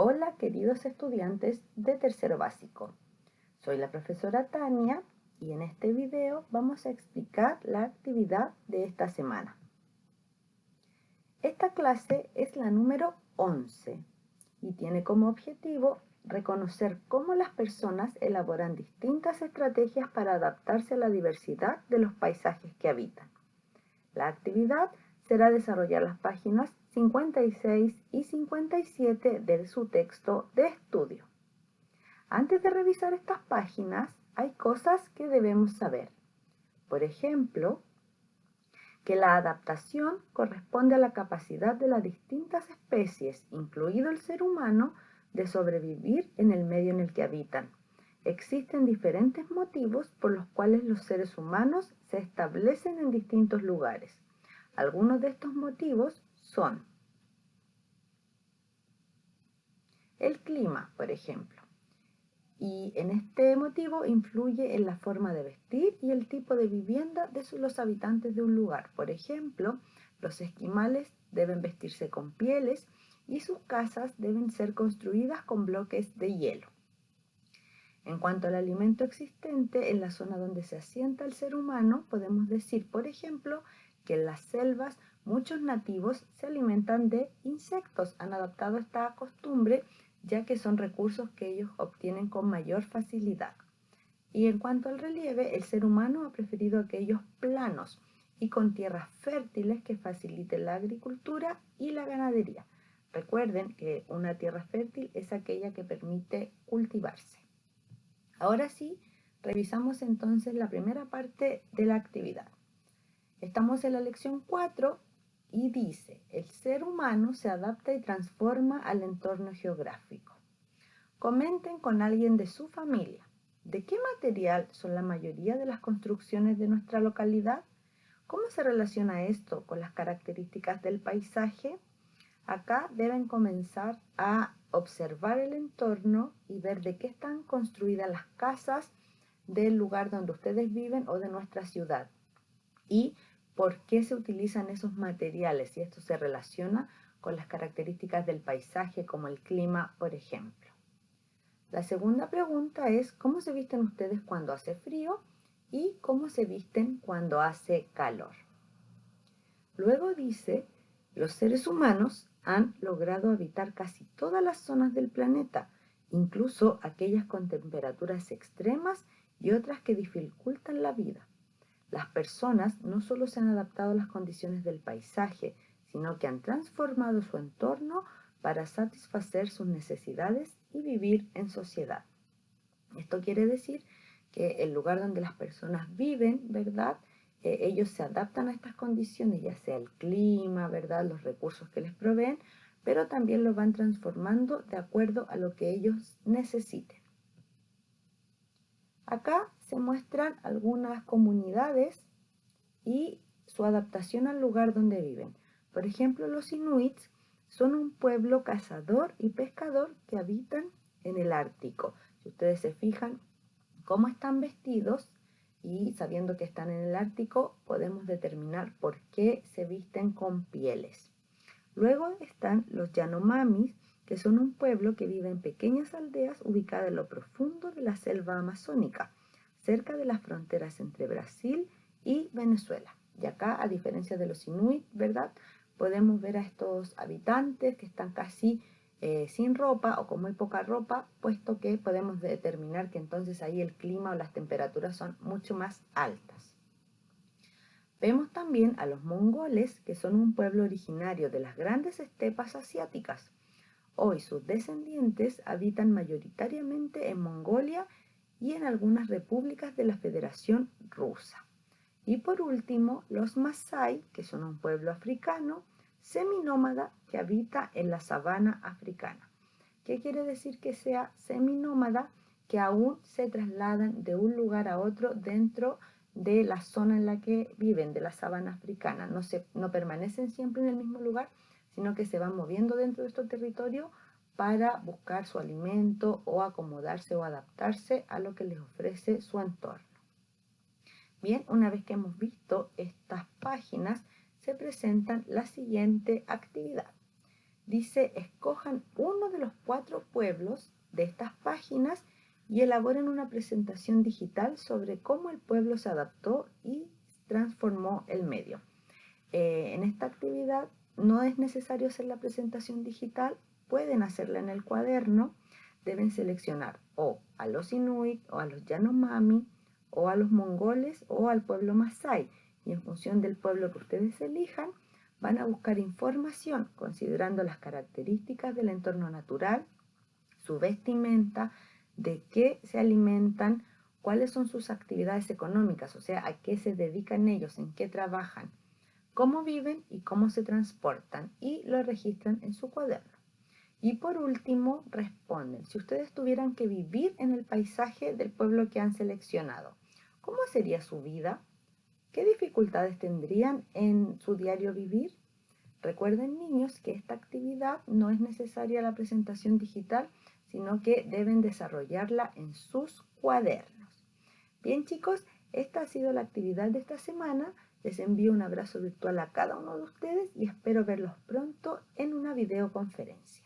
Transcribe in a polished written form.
Hola queridos estudiantes de tercero básico, soy la profesora Tania y en este video vamos a explicar la actividad de esta semana. Esta clase es la número 11 y tiene como objetivo reconocer cómo las personas elaboran distintas estrategias para adaptarse a la diversidad de los paisajes que habitan. La actividad será desarrollar las páginas 56 y 57 de su texto de estudio. Antes de revisar estas páginas, hay cosas que debemos saber. Por ejemplo, que la adaptación corresponde a la capacidad de las distintas especies, incluido el ser humano, de sobrevivir en el medio en el que habitan. Existen diferentes motivos por los cuales los seres humanos se establecen en distintos lugares. Algunos de estos motivos son el clima, por ejemplo, y en este motivo influye en la forma de vestir y el tipo de vivienda de los habitantes de un lugar. Por ejemplo, los esquimales deben vestirse con pieles y sus casas deben ser construidas con bloques de hielo. En cuanto al alimento existente en la zona donde se asienta el ser humano, podemos decir, por ejemplo, que en las selvas muchos nativos se alimentan de insectos. Han adoptado esta costumbre ya que son recursos que ellos obtienen con mayor facilidad. Y en cuanto al relieve, el ser humano ha preferido aquellos planos y con tierras fértiles que faciliten la agricultura y la ganadería. Recuerden que una tierra fértil es aquella que permite cultivarse. Ahora sí, revisamos entonces la primera parte de la actividad. Estamos en la lección 4 y dice, el ser humano se adapta y transforma al entorno geográfico. Comenten con alguien de su familia. ¿De qué material son la mayoría de las construcciones de nuestra localidad? ¿Cómo se relaciona esto con las características del paisaje? Acá deben comenzar a observar el entorno y ver de qué están construidas las casas del lugar donde ustedes viven o de nuestra ciudad y por qué se utilizan esos materiales y esto se relaciona con las características del paisaje como el clima, por ejemplo. La segunda pregunta es ¿cómo se visten ustedes cuando hace frío y cómo se visten cuando hace calor? Luego dice, los seres humanos han logrado habitar casi todas las zonas del planeta, incluso aquellas con temperaturas extremas y otras que dificultan la vida. Las personas no solo se han adaptado a las condiciones del paisaje, sino que han transformado su entorno para satisfacer sus necesidades y vivir en sociedad. Esto quiere decir que el lugar donde las personas viven, ¿verdad?, ellos se adaptan a estas condiciones, ya sea el clima, ¿verdad?, los recursos que les proveen, pero también lo van transformando de acuerdo a lo que ellos necesiten. Acá se muestran algunas comunidades y su adaptación al lugar donde viven. Por ejemplo, los inuits son un pueblo cazador y pescador que habitan en el Ártico. Si ustedes se fijan cómo están vestidos y sabiendo que están en el Ártico, podemos determinar por qué se visten con pieles. Luego están los Yanomamis, que son un pueblo que vive en pequeñas aldeas ubicadas en lo profundo de la selva amazónica, cerca de las fronteras entre Brasil y Venezuela. Y acá, a diferencia de los inuit, ¿verdad?, podemos ver a estos habitantes que están casi sin ropa o con muy poca ropa, puesto que podemos determinar que entonces ahí el clima o las temperaturas son mucho más altas. Vemos también a los mongoles, que son un pueblo originario de las grandes estepas asiáticas. Hoy sus descendientes habitan mayoritariamente en Mongolia y en algunas repúblicas de la Federación Rusa. Y por último, los Masái, que son un pueblo africano seminómada que habita en la sabana africana. ¿Qué quiere decir que sea seminómada? Que aún se trasladan de un lugar a otro dentro de la zona en la que viven, de la sabana africana. No permanecen siempre en el mismo lugar, sino que se van moviendo dentro de este territorio para buscar su alimento o acomodarse o adaptarse a lo que les ofrece su entorno. Bien, una vez que hemos visto estas páginas, se presentan la siguiente actividad. Dice, escojan uno de los 4 pueblos de estas páginas y elaboren una presentación digital sobre cómo el pueblo se adaptó y transformó el medio. En esta actividad no es necesario hacer la presentación digital, pueden hacerla en el cuaderno. Deben seleccionar o a los inuit o a los yanomami o a los mongoles o al pueblo masái, y en función del pueblo que ustedes elijan van a buscar información considerando las características del entorno natural, su vestimenta, de qué se alimentan, cuáles son sus actividades económicas, o sea, a qué se dedican ellos, en qué trabajan, cómo viven y cómo se transportan, y lo registran en su cuaderno. Y por último, responden, si ustedes tuvieran que vivir en el paisaje del pueblo que han seleccionado, ¿cómo sería su vida? ¿Qué dificultades tendrían en su diario vivir? Recuerden, niños, que esta actividad no es necesaria la presentación digital, sino que deben desarrollarla en sus cuadernos. Bien, chicos, esta ha sido la actividad de esta semana. Les envío un abrazo virtual a cada uno de ustedes y espero verlos pronto en una videoconferencia.